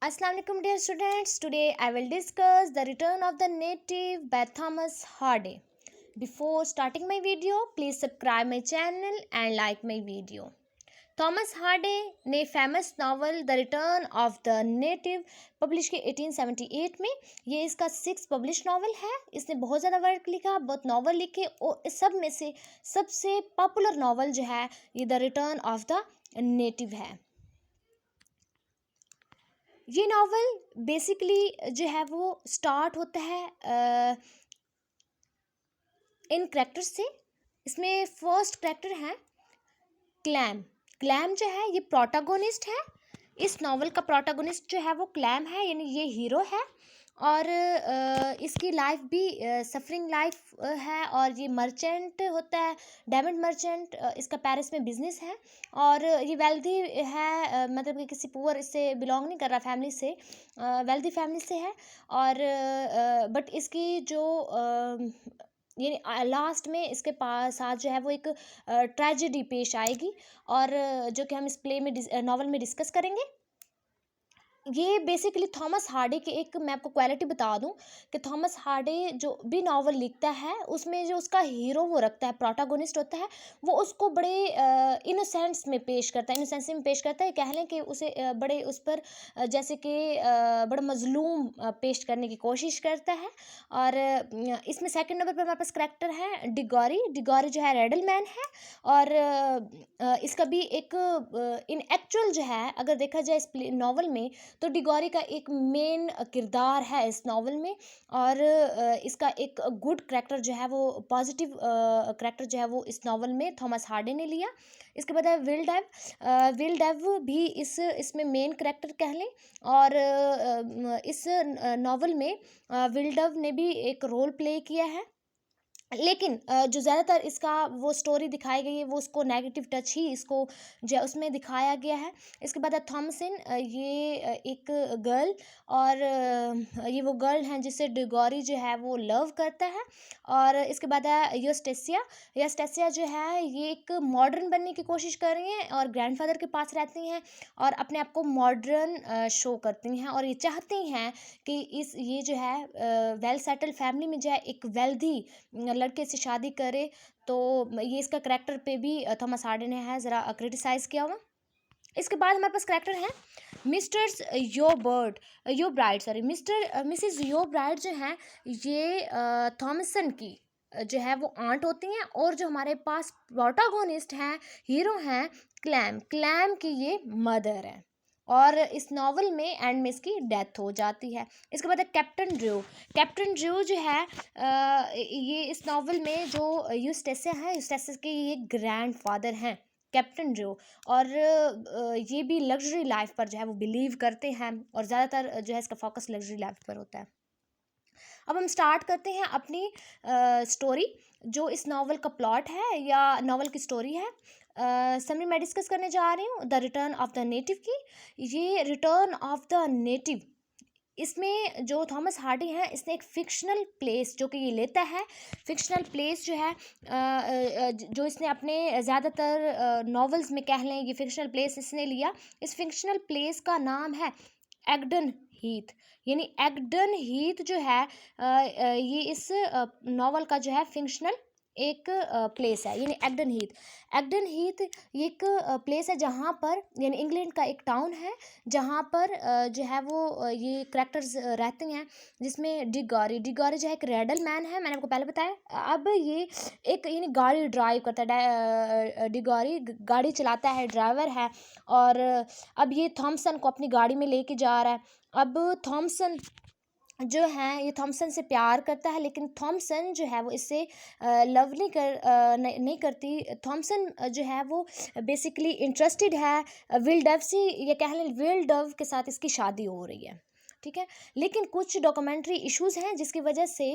Assalamu alaikum dear students. Today I will discuss The Return of the Native by Thomas Hardy. Before starting my video, please subscribe my channel and like my video. Thomas Hardy ने famous novel the return of the native publish की 1878 में। ये इसका 6 publish novel है। इसने बहुत ज़्यादा work लिखा, बहुत नावल लिखे और इस सब में से सबसे पॉपुलर नावल जो है ये the return of the native है। ये नावल बेसिकली जो है वो स्टार्ट होता है इन करेक्टर्स से। इसमें फर्स्ट करेक्टर है क्लैम। क्लैम जो है ये प्रोटागोनिस्ट है। इस नावल का प्रोटागोनिस्ट जो है वो क्लैम है, यानी ये हीरो है। और इसकी लाइफ भी सफरिंग लाइफ है और ये मर्चेंट होता है, डायमंड मर्चेंट। इसका पेरिस में बिजनेस है और ये वेल्दी है, मतलब कि किसी पुअर इससे बिलोंग नहीं कर रहा फैमिली से, वेल्दी फैमिली से है। और बट इसकी जो ये लास्ट में इसके पास साथ जो है वो एक ट्रेजेडी पेश आएगी और जो कि हम इस प्ले में नावल में डिस्कस करेंगे। ये बेसिकली थॉमस हार्डे की एक, मैं आपको क्वालिटी बता दूं कि थॉमस हार्डे जो भी नावल लिखता है उसमें जो उसका हीरो वो रखता है, प्रोटागोनिस्ट होता है, वो उसको बड़े इनोसेंस में पेश करता है, इनोसेंस में पेश करता है। कह लें कि उसे बड़े उस पर जैसे कि बड़ा मजलूम पेश करने की कोशिश करता है। और इसमें सेकंड नंबर पर हमारे पास करेक्टर है डिगोरी। डिगोरी जो है रेडल मैन है और इसका भी एक इन एक्चुअल जो है अगर देखा जाए इस नावल में तो डिगोरी का एक मेन किरदार है इस नावल में। और इसका एक गुड करैक्टर जो है वो पॉजिटिव करैक्टर जो है वो इस नावल में थॉमस हार्डे ने लिया। इसके बाद है विल डेव। विल डेव भी इसमें मेन करैक्टर कह लें। और इस नावल में विल डेव ने भी एक रोल प्ले किया है, लेकिन जो ज़्यादातर इसका वो स्टोरी दिखाई गई है वो उसको नेगेटिव टच ही इसको जो उसमें दिखाया गया है। इसके बाद है थॉमसन। ये एक गर्ल और ये वो गर्ल हैं जिसे डिगोरी जो है वो लव करता है। और इसके बाद है यूस्टेसिया। यूस्टेसिया जो है ये एक मॉडर्न बनने की कोशिश कर रही हैं और ग्रैंडफादर के पास रहती हैं और अपने आप को मॉडर्न शो करती हैं और ये चाहती हैं कि ये जो है वेल सेटल फैमिली में जो है एक वेल्दी लड़के से शादी करे। तो ये इसका करैक्टर पे भी थॉमस हार्डे ने है ज़रा क्रिटिसाइज़ किया हुआ। इसके बाद हमारे पास करैक्टर हैं मिस्टर्स यो ब्राइड, सॉरी मिसेस यो ब्राइड जो हैं ये थॉमसन की जो है वो आंट होती हैं। और जो हमारे पास प्रोटागोनिस्ट हैं, हीरो हैं क्लैम, क्लैम की ये मदर है और इस नावल में एंड में इसकी डेथ हो जाती है। इसके बाद है कैप्टन ड्रू। कैप्टन ड्रू जो है ये इस नावल में जो यूस्टेसिया है, यूस्टेसिया के ये ग्रैंड फादर हैं कैप्टन ड्रू। और ये भी लग्जरी लाइफ पर जो है वो बिलीव करते हैं और ज़्यादातर जो है इसका फोकस लग्जरी लाइफ पर होता है। अब हम स्टार्ट करते हैं अपनी स्टोरी। जो इस नावल का प्लॉट है या नावल की स्टोरी है, समरी मैं डिस्कस करने जा रही हूँ the return of the native की। ये रिटर्न ऑफ द नेटिव, इसमें जो थॉमस हार्डी हैं इसने एक फिक्शनल प्लेस जो कि ये लेता है। फिक्शनल प्लेस जो है जो इसने अपने ज़्यादातर नॉवेल्स में कह लें, ये फिक्शनल प्लेस इसने लिया। इस फिक्शनल प्लेस का नाम है एगडन हीथ। यानी एगडन हीथ जो है ये इस नावल का जो है फिक्शनल एक प्लेस है, यानी एगडन हीथ। एगडन हीथ ये एक प्लेस है जहाँ पर, यानी इंग्लैंड का एक टाउन है जहाँ पर जो है वो ये करैक्टर्स रहते हैं, जिसमें डिगोरी जो है एक रेडल मैन है, मैंने आपको पहले बताया। अब ये एक यानी गाड़ी ड्राइव करता है, डिगोरी गाड़ी चलाता है, ड्राइवर है। और अब ये थॉमसन को अपनी गाड़ी में लेके जा रहा है। अब थॉमसन जो है ये थॉमसन से प्यार करता है, लेकिन थॉमसन जो है वो इससे लव नहीं करती। थॉमसन जो है वो बेसिकली इंटरेस्टेड है विल डव से, ये कह लें विल डव के साथ इसकी शादी हो रही है, ठीक है। लेकिन कुछ डॉक्यूमेंट्री इश्यूज हैं जिसकी वजह से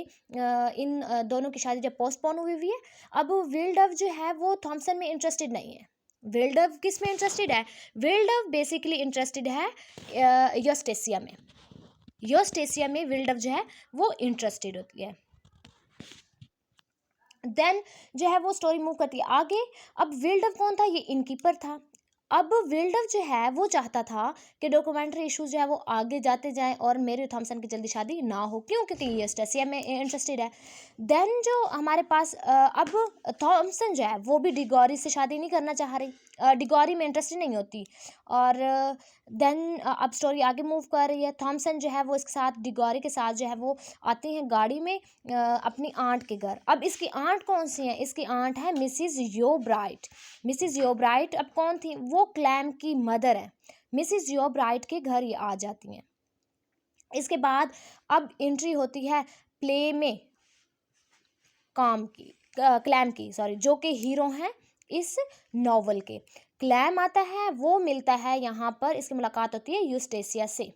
इन दोनों की शादी जब पोस्टपोन हुई है। अब विल डव जो है वो थॉमसन में इंटरेस्टेड नहीं है। विल डव किस में इंटरेस्टेड है? विल डव बेसिकली इंटरेस्टेड है यूस्टेसिया में। यूस्टेसिया में विल डव जो है वो इंटरेस्टेड होती है। देन जो है वो स्टोरी मूव करती है आगे। अब विल डव कौन था? ये इनकीपर था। अब विल्डव जो है वो चाहता था कि डॉक्यूमेंट्री इशूज़ जो है वो आगे जाते जाएँ और मेरी थॉमसन की जल्दी शादी ना हो, क्यों? क्योंकि ये यूस्टेसिया में इंटरेस्टेड है। देन जो हमारे पास अब थॉमसन जो है वो भी डिगोरी से शादी नहीं करना चाह रही, डिगोरी में इंटरेस्टेड नहीं होती। और देन अब स्टोरी आगे मूव कर रही है। थॉमसन जो है वो इसके साथ, डिगोरी के साथ जो है वो आती हैं गाड़ी में अपनी आंट के घर। अब इसकी आंट कौन सी है? इसकी आंट है मिसिज योब्राइट। मिसिज योब्राइट अब कौन थी? वो क्लैम की मदर है। मिसिज योब्राइट के घर ये आ जाती हैं। इसके बाद अब एंट्री होती है प्ले में क्लैम की, सॉरी, जो कि हीरो हैं इस नॉवल के। क्लैम आता है, वो मिलता है यहाँ पर, इसकी मुलाकात होती है यूस्टेसिया से।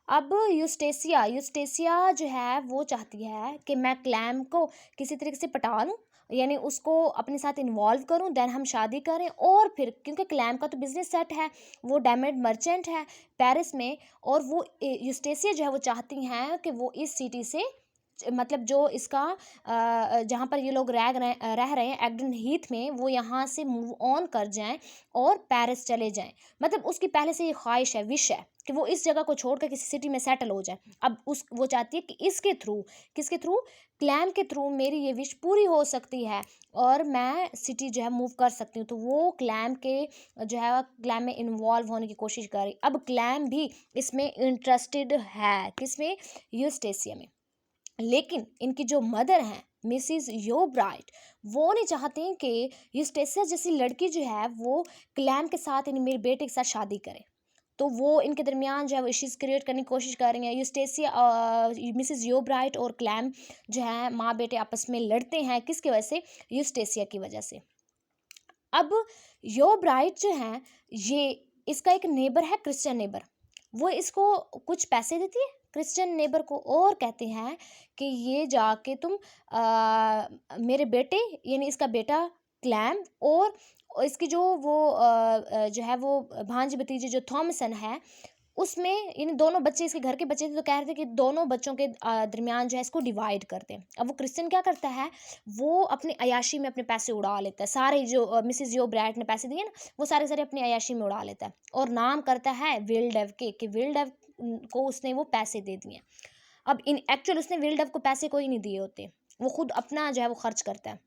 अब यूस्टेसिया जो है वो चाहती है कि मैं क्लैम को किसी तरीके से पटा लूँ, यानी उसको अपने साथ इन्वॉल्व करूं, देन हम शादी करें। और फिर क्योंकि क्लैम का तो बिजनेस सेट है, वो डायमंड मर्चेंट है पेरिस में, और वो यूस्टेसिया जो है वो चाहती हैं कि वो इस सिटी से, मतलब जो इसका जहाँ पर ये लोग रह रहे हैं एग्डन हीथ में, वो यहाँ से मूव ऑन कर जाएं और पेरिस चले जाएं। मतलब उसकी पहले से ये ख्वाहिश है, विश है कि वो इस जगह को छोड़कर किसी सिटी में सेटल हो जाए। अब वो चाहती है कि इसके थ्रू, किसके थ्रू? क्लैम के थ्रू मेरी ये विश पूरी हो सकती है और मैं सिटी जो है मूव कर सकती हूँ। तो वो क्लैम के जो है क्लैम में इन्वॉल्व होने की कोशिश कर रही। अब क्लैम भी इसमें इंटरेस्टेड है, किसमें? यूस्टेसिया में। लेकिन इनकी जो मदर हैं मिसिज योब्राइट, वो नहीं चाहती कि यूस्टेसिया जैसी लड़की जो है वो क्लैम के साथ, यानी मेरे बेटे के साथ शादी करे। तो वो इनके दरमियान जो है वो इश्यूज क्रिएट करने की कोशिश कर रही हैं। यूस्टेसिया, मिसिज योब्राइट और क्लैम जो है माँ बेटे आपस में लड़ते हैं, किसकी वजह से? यूस्टेसिया की वजह से। अब योब्राइट जो है, ये इसका एक नेबर है, क्रिश्चियन नेबर। वो इसको कुछ पैसे देती है क्रिश्चियन नेबर को, और कहते हैं कि ये जाके तुम मेरे बेटे, यानी इसका बेटा क्लैम, और इसकी जो वो जो है वो भांजी भतीजी जो थॉमसन है, उसमें इन दोनों बच्चे, इसके घर के बच्चे थे, तो कह रहे थे कि दोनों बच्चों के दरमियान जो है इसको डिवाइड करते हैं। अब वो क्रिश्चियन क्या करता है, वो अपनी अयाशी में अपने पैसे उड़ा लेता है सारे, जो मिसिज जो ब्राइट ने पैसे दिए ना, वो सारे सारे अपनी अयाशी में उड़ा लेता है और नाम करता है विल्डेव के, कि विल्डेव को उसने वो पैसे दे दिए। अब इन एक्चुअल उसने विल्डेव को पैसे कोई नहीं दिए होते, वो खुद अपना जो है वो खर्च करता है।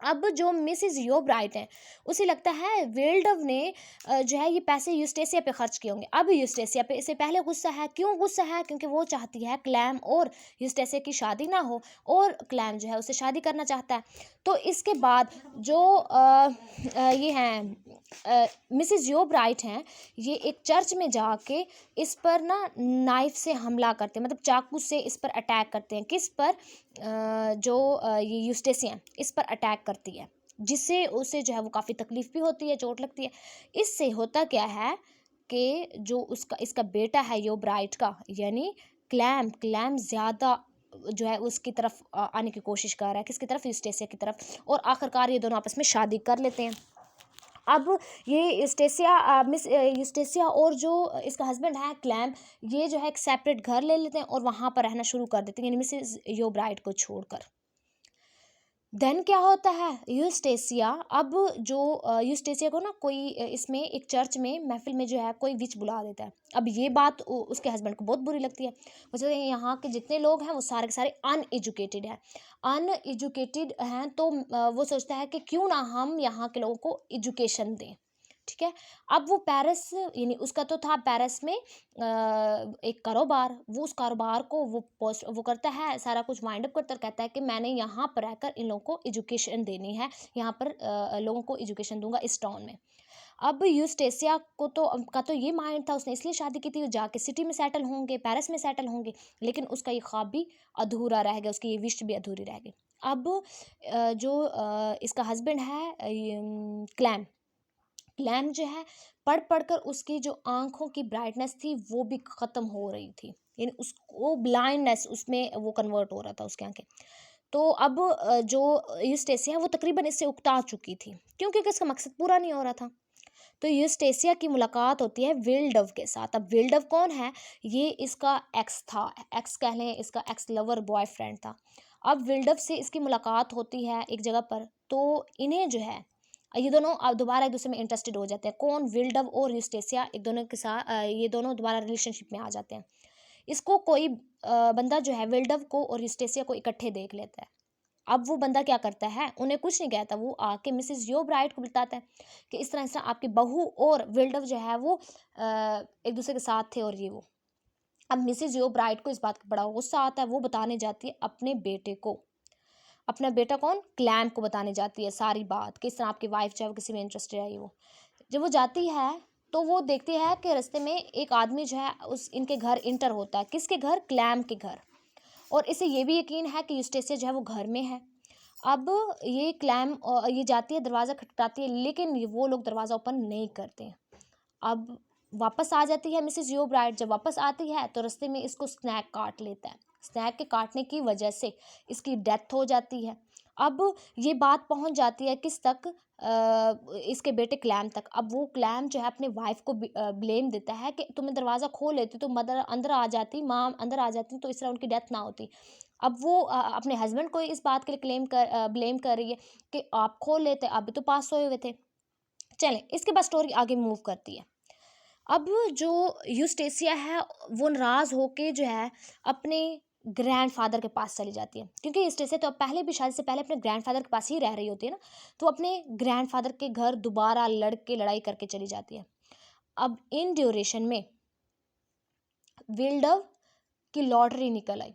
अब जो मिसिज योब्राइट हैं, उसे लगता है विल्डव ने जो है ये पैसे यूस्टेसिया पे खर्च किए होंगे। अब यूस्टेसिया पे इसे पहले गुस्सा है। क्यों गुस्सा है? क्योंकि वो चाहती है क्लैम और यूस्टेसिया की शादी ना हो, और क्लैम जो है उसे शादी करना चाहता है। तो इसके बाद जो ये हैं मिसिज योब्राइट हैं, ये एक चर्च में जाके इस पर ना नाइफ से हमला करते हैं, मतलब चाकू से इस पर अटैक करते हैं। किस पर? जो ये यूस्टेसिया इस पर अटैक करती है, जिससे उसे जो है वो काफ़ी तकलीफ भी होती है, चोट लगती है। इससे होता क्या है कि जो उसका इसका बेटा है योब्राइट का, यानी क्लैम ज़्यादा जो है उसकी तरफ आने की कोशिश कर रहा है। किसकी तरफ? यूस्टेसिया की तरफ। और आखिरकार ये दोनों आपस में शादी कर लेते हैं। अब ये यूस्टेसिया और जो इसका हस्बैंड है क्लैम, ये जो है एक सेपरेट घर ले लेते हैं और वहाँ पर रहना शुरू कर देते हैं, यानी मिसेस योब्राइट को छोड़कर। देन क्या होता है? यूस्टेसिया, अब जो यूस्टेसिया को ना कोई इसमें एक चर्च में महफिल में जो है कोई विच बुला देता है। अब ये बात उसके हस्बैंड को बहुत बुरी लगती है। वो सोचते हैं यहाँ के जितने लोग हैं वो सारे के सारे अनएजुकेटेड हैं, तो वो सोचता है कि क्यों ना हम यहाँ के लोगों को एजुकेशन दें। ठीक है। अब वो पेरिस, यानी उसका तो था पेरिस में एक कारोबार, वो उस कारोबार को वो करता है, सारा कुछ वाइंड अप करता है, कहता है कि मैंने यहाँ पर रहकर इन लोगों को एजुकेशन देनी है, यहाँ पर लोगों को एजुकेशन दूंगा इस टाउन में। अब यूस्टेसिया को तो ये माइंड था, उसने इसलिए शादी की थी, वो जाके सिटी में सेटल होंगे, पेरिस में सेटल होंगे, लेकिन उसका ये ख्वाब भी अधूरा रह गया, उसकी ये विश भी अधूरी रह गई। अब जो इसका हस्बैंड है क्लैम, क्लैम जो है पढ़ पढ़कर उसकी जो आंखों की ब्राइटनेस थी वो भी ख़त्म हो रही थी, यानी उसको ब्लाइंडनेस उसमें वो कन्वर्ट हो रहा था उसकी आंखें। तो अब जो यूस्टेसिया वो तकरीबन इससे उकता चुकी थी, क्योंकि इसका मकसद पूरा नहीं हो रहा था। तो यूस्टेसिया की मुलाकात होती है विल्डव के साथ। अब विल्डव कौन है? ये इसका एक्स था, एक्स कह लें, इसका एक्स लवर बॉयफ्रेंड था। अब विल्डव से इसकी मुलाकात होती है एक जगह पर, तो इन्हें जो है ये दोनों अब दोबारा एक दूसरे में इंटरेस्टेड हो जाते हैं। कौन? विल्डव और यूस्टेसिया एक दोनों के साथ ये दोनों दोबारा रिलेशनशिप में आ जाते हैं। इसको कोई बंदा जो है विल्डव को और यूस्टेसिया को इकट्ठे देख लेता है। अब वो बंदा क्या करता है, उन्हें कुछ नहीं कहता, वो आके मिसेस योब्राइट को बताता है कि इस तरह आपकी बहू और विल्डव जो है वो एक दूसरे के साथ थे और ये वो। अब मिसेस योब्राइट को इस बात का बड़ा गुस्सा आता है, वो बताने जाती है अपने बेटे को, अपना बेटा कौन? क्लैम को बताने जाती है सारी बात, किस तरह आपकी वाइफ चाहे वो किसी में इंटरेस्टेड है ये वो। जब वो जाती है तो वो देखती है कि रास्ते में एक आदमी जो है उस इनके घर इंटर होता है। किसके घर? क्लैम के घर। और इसे ये भी यकीन है कि यूस्टेसिया जो है वो घर में है। अब ये क्लैम ये जाती है, दरवाज़ा खटखटाती है, लेकिन वो लोग दरवाज़ा ओपन नहीं करते। अब वापस आ जाती है मिसेस योब्राइट। जब वापस आती है तो रास्ते में इसको स्नैक काट लेता है। स्नैक के काटने की वजह से इसकी डेथ हो जाती है। अब ये बात पहुंच जाती है किस तक? इसके बेटे क्लैम तक। अब वो क्लैम जो है अपने वाइफ को ब्लेम देता है कि तुम्हें दरवाज़ा खोल लेती तो मदर अंदर आ जाती, माँ अंदर आ जाती तो इस तरह उनकी डेथ ना होती। अब वो अपने हस्बैंड को इस बात के लिए ब्लेम कर रही है कि आप खोल लेते, आप भी तो पास सोए हुए थे। चलें, इसके बाद स्टोरी आगे मूव करती है। अब जो यूस्टेसिया है वो नाराज़ होके जो है अपने ग्रैंडफादर के पास चली जाती है, क्योंकि यूस्टेसिया तो पहले भी शादी से पहले अपने ग्रैंडफादर के पास ही रह रही होती है ना, तो अपने ग्रैंडफादर के घर दोबारा लड़ाई करके चली जाती है। अब इन ड्यूरेशन में विल्डव की लॉटरी निकल आई।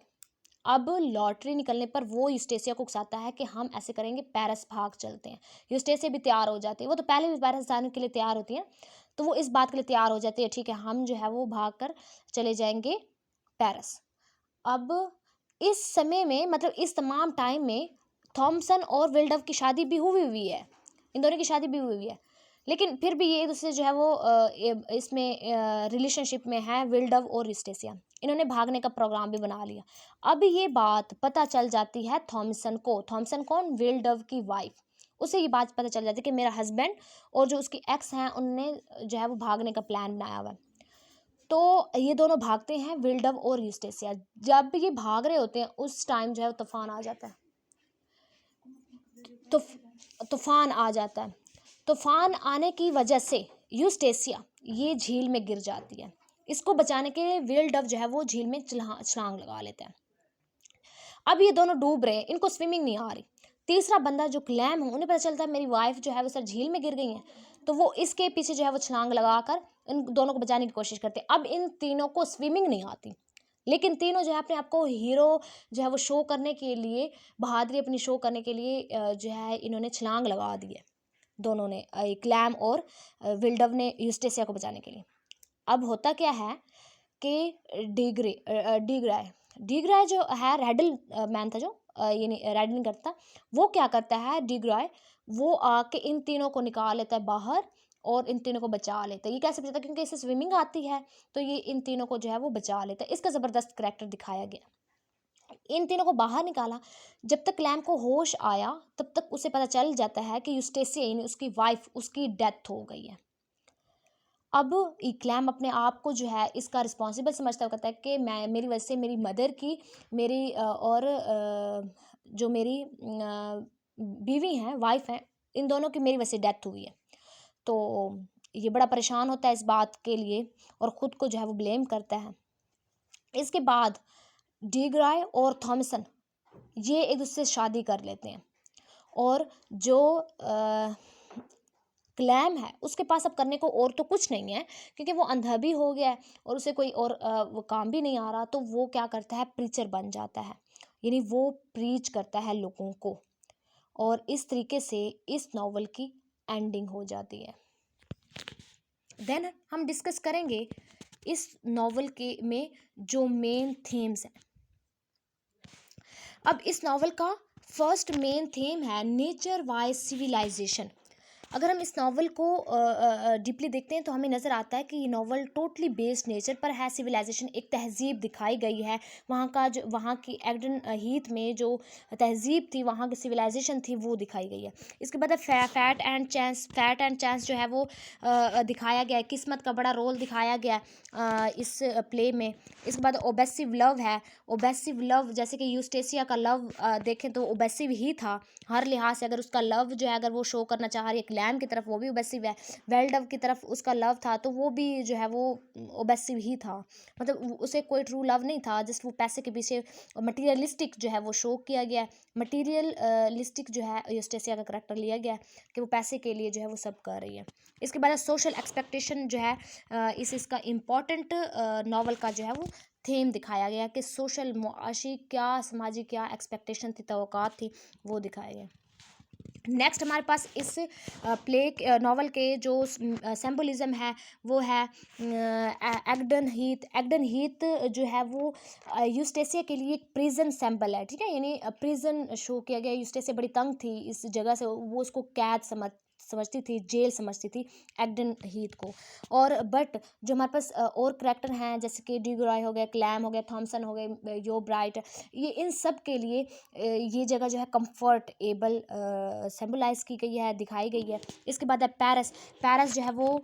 अब लॉटरी निकलने पर वो यूस्टेसिया को उकसाता है कि हम ऐसे करेंगे, पेरिस भाग चलते हैं। यूस्टेसिया भी तैयार हो जाती है, वो तो पहले भी पेरिस जाने के लिए तैयार होती है, तो वो इस बात के लिए तैयार हो जाती है, ठीक है हम जो है वो भाग कर चले जाएंगे पेरिस। अब इस समय में मतलब इस तमाम टाइम में थॉमसन और विल्डव की शादी भी हुई हुई है, इन दोनों की शादी भी हुई हुई है, लेकिन फिर भी ये एक दूसरे जो है वो इसमें रिलेशनशिप में है विल्डव और यूस्टेसिया। इन्होंने भागने का प्रोग्राम भी बना लिया। अब ये बात पता चल जाती है थॉमसन को। थॉमसन कौन? विल्डव की वाइफ। उसे ये बात पता चल जाती है कि मेरा हस्बैंड और जो उसकी एक्स हैं उनने जो है वो भागने का प्लान बनाया हुआ है। तो ये दोनों भागते हैं, विल्डव और यूस्टेसिया। जब ये भाग रहे होते हैं उस टाइम जो है तूफान आ जाता है। तो तूफान आ जाता है। तूफान आने की वजह से यूस्टेसिया ये झील में गिर जाती है। इसको बचाने के लिए विल्डव जो है वो झील में छलांग लगा लेता है। अब ये दोनों डूब रहे हैं, इनको स्विमिंग नहीं आ रही। तीसरा बंदा जो क्लैम है, उन्हें पता चलता है मेरी वाइफ जो है वो सर झील में गिर गई है, तो वो इसके पीछे जो है वो छलांग लगाकर इन दोनों को बचाने की कोशिश करते हैं। अब इन तीनों को स्विमिंग नहीं आती, लेकिन तीनों जो है अपने आप को हीरो जो है वो शो करने के लिए, बहादुरी अपनी शो करने के लिए जो है इन्होंने छलांग लगा दी है। दोनों ने, क्लैम और विल्डव ने, यूस्टेसिया को बचाने के लिए। अब होता क्या है कि डिग्राय जो है रेडल मैन था, जो ये रेडलिंग करता, वो क्या करता है डिग्राय, वो आके इन तीनों को निकाल लेता है बाहर और इन तीनों को बचा लेता है। ये कैसे बचाता है? क्योंकि इसे स्विमिंग आती है, तो ये इन तीनों को जो है वो बचा लेता है। इसका ज़बरदस्त करैक्टर दिखाया गया। इन तीनों को बाहर निकाला। जब तक क्लैम को होश आया तब तक उसे पता चल जाता है कि यूस्टेसिया यानी उसकी वाइफ, उसकी डेथ हो गई है। अब क्लैम अपने आप को जो है इसका रिस्पॉन्सिबल समझता हुआ कहता है कि मैं, मेरी वजह से मेरी मदर की, मेरी और जो मेरी बीवी हैं, वाइफ हैं, इन दोनों की मेरी वजह से डेथ हुई है। तो ये बड़ा परेशान होता है इस बात के लिए और ख़ुद को जो है वो ब्लेम करता है। इसके बाद डिग्राय और थॉमसन ये एक दूसरे से शादी कर लेते हैं, और जो क्लैम है उसके पास अब करने को और तो कुछ नहीं है, क्योंकि वो अंधा भी हो गया है और उसे कोई और वो काम भी नहीं आ रहा, तो वो क्या करता है, प्रीचर बन जाता है, यानी वो प्रीच करता है लोगों को। और इस तरीके से इस नावल की एंडिंग हो जाती है। देन हम डिस्कस करेंगे इस नावल के में जो मेन थीम्स हैं। अब इस नावल का फर्स्ट मेन थीम है नेचर वाइज सिविलाइजेशन। अगर हम इस नावल को डीपली देखते हैं तो हमें नज़र आता है कि ये नावल टोटली बेस्ड नेचर पर है। सिविलाइजेशन, एक तहज़ीब दिखाई गई है, वहाँ का जो, वहाँ की एगडन हीथ में जो तहज़ीब थी, वहाँ की सिविलाइजेशन थी, वो दिखाई गई है। इसके बाद फैट एंड चांस जो है वो दिखाया गया है। किस्मत का बड़ा रोल दिखाया गया इस प्ले में। इसके बाद ओबेसिव लव है। ओबेसिव लव, जैसे कि यूस्टेसिया का लव देखें तो ओबेसिव ही था हर लिहाज से। अगर उसका लव जो है अगर वो शो करना चाह रही है क्लैम की तरफ वो भी ओबेसिव है, वेल्डव की तरफ उसका लव था तो वो भी जो है वो ओबेसिव ही था, मतलब उसे कोई ट्रू लव नहीं था, जस्ट वो पैसे के पीछे मटीरियलिस्टिक जो है वो शो किया गया है, मटीरियलिस्टिक जो है यूस्टेसिया का करेक्टर लिया गया है कि वो पैसे के लिए जो है वो सब कर रही है। इसके बाद सोशल एक्सपेक्टेशन जो है इसका इम्पॉर्टेंट नावल का जो है वो थीम दिखाया गया कि सोशल मुआशी क्या सामाजिक क्या एक्सपेक्टेशन थी, तवक्कात थी, वो दिखाया गया। नेक्स्ट हमारे पास इस नावल के जो सिंबलिज्म है वो है एग्डन हीथ जो है वो यूस्टेसिया के लिए एक प्रिजन सिंबल है, ठीक है, यानी प्रिजन शो किया गया। यूस्टेसिया बड़ी तंग थी इस जगह से, वो उसको कैद समझती थी, जेल समझती थी एग्डन हीथ को। और बट जो हमारे पास और करैक्टर हैं जैसे कि डिगरॉय हो गया, क्लैम हो गया, थॉमसन हो गए, यो ब्राइट, ये इन सब के लिए ये जगह जो है कंफर्टेबल सिंबलाइज की गई है, दिखाई गई है। इसके बाद है पेरिस। पेरिस जो है वो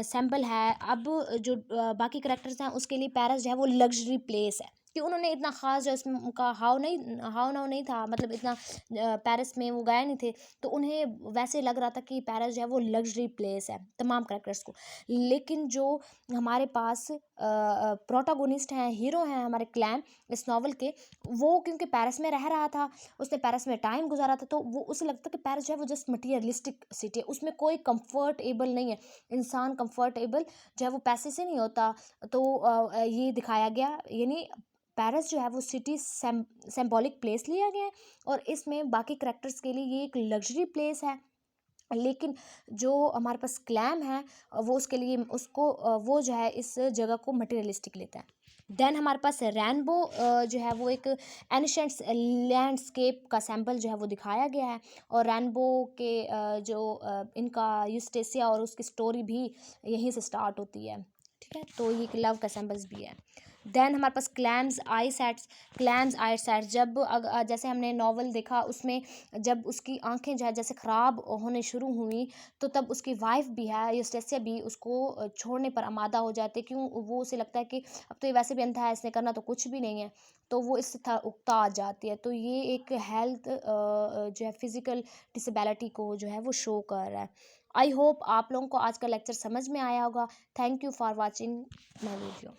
सिंबल है। अब जो बाकी करेक्टर्स हैं उसके लिए पेरिस जो है वो लग्जरी प्लेस है कि उन्होंने इतना ख़ास जो इसमें उनका हाव नाउ नहीं था, मतलब इतना पेरिस में वो गए नहीं थे, तो उन्हें वैसे लग रहा था कि पेरिस जो है वो लग्जरी प्लेस है तमाम करेक्टर्स को। लेकिन जो हमारे पास प्रोटागोनिस्ट हैं, हीरो हैं हमारे क्लैम इस नावल के, वो क्योंकि पेरिस में रह रहा था, उसने पेरिस में टाइम गुजारा था, तो वो उसे लगता कि पेरिस जो है वो जस्ट मटीरियलिस्टिक सिटी है, उसमें कोई कंफर्टेबल नहीं है, इंसान कंफर्टेबल जो है वो पैसे से नहीं होता। तो ये दिखाया गया, यानी पेरिस जो है वो सिटी सिंबॉलिक प्लेस लिया गया है और इसमें बाकी करेक्टर्स के लिए ये एक लग्जरी प्लेस है। लेकिन जो हमारे पास क्लैम है वो उसके लिए उसको वो जो है इस जगह को मटेरियलिस्टिक लेता है। देन हमारे पास रेनबो जो है वो एक एनिशेंट लैंडस्केप का सैंपल जो है वो दिखाया गया है। और रेनबो के जो इनका यूस्टेसिया और उसकी स्टोरी भी यहीं से स्टार्ट होती है, ठीक है, तो ये एक लव का सैंपल्स भी है। देन हमारे पास क्लैम्स आई सेट्स जब जैसे हमने नॉवल देखा उसमें जब उसकी आंखें जो है जैसे ख़राब होने शुरू हुई, तो तब उसकी वाइफ भी है यूस्टेसिया भी उसको छोड़ने पर आमादा हो जाती है। क्यों, वो उसे लगता है कि अब तो ये वैसे भी अंधा है, इसने करना तो कुछ भी नहीं है, तो वो इससे उकता आ जाती है। तो ये एक हेल्थ जो है फिज़िकल डिसेबिलिटी को जो है वो शो कर रहा है। आई होप आप लोगों को आज का लेक्चर समझ में आया होगा। Thank you for watching my video.